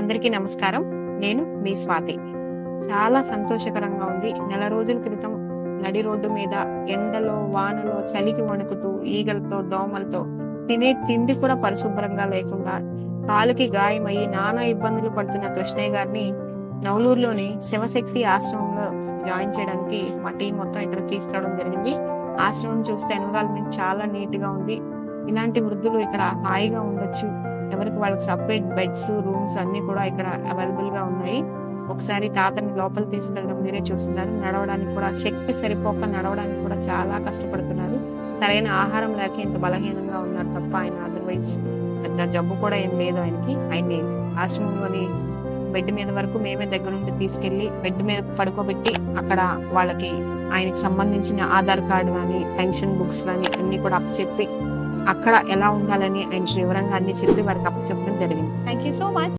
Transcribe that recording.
అందరికీ నమస్కారం. నేను మీ స్వాతి. చాలా సంతోషకరంగా ఉంది. నెల రోజుల క్రితం నడి రోడ్డు మీద ఎండలో, వానలో, చలికి వణుకుతూ, ఈగలతో, దోమలతో తినే తిండి కూడా పరిశుభ్రంగా లేకుండా, కాలుకి గాయమయ్యి నానా ఇబ్బందులు పడుతున్న కృష్ణయ్య గారిని నవలూరులోని శివశక్తి ఆశ్రమంలో జాయిన్ చేయడానికి మా టీం మొత్తం ఇక్కడికి తీసుకురావడం జరిగింది. ఆశ్రమం చూస్తే ఎన్విరాన్మెంట్ చాలా నీట్‌గా ఉంది. ఇలాంటి వృద్ధులు ఇక్కడ హాయిగా ఉండొచ్చు. ఎవరికి వాళ్ళకి సెపరేట్ బెడ్స్, రూమ్స్ అన్నీ కూడా ఇక్కడ అవైలబుల్‌గా ఉన్నాయి. ఒకసారి తాతని లోపలికి తీసుకెళ్ళడం మీరే చూస్తున్నారు. నడవడానికి కూడా శక్తి సరిపోక నడవడానికి కూడా చాలా కష్టపడుతున్నారు. సరైన ఆహారం లేక ఇంత బలహీనంగా ఉన్నారు తప్ప ఆయన అదర్‌వైజ్ పెద్ద జబ్బు కూడా ఏం లేదు ఆయనకి. ఆయన్ని ఆశ్రమంలోని బెడ్ మీద వరకు మేమే దగ్గరుండి తీసుకెళ్ళి బెడ్ మీద పడుకోబెట్టి అక్కడ వాళ్ళకి ఆయనకి సంబంధించిన ఆధార్ కార్డ్ గాని, పెన్షన్ బుక్స్ గాని అన్నీ కూడా అప్పచెప్పి అక్కడ ఎలా ఉండాలని ఆయన వివరంగా అన్ని చెప్పి వారికి అప్పచెప్పడం జరిగింది. Thank you so much.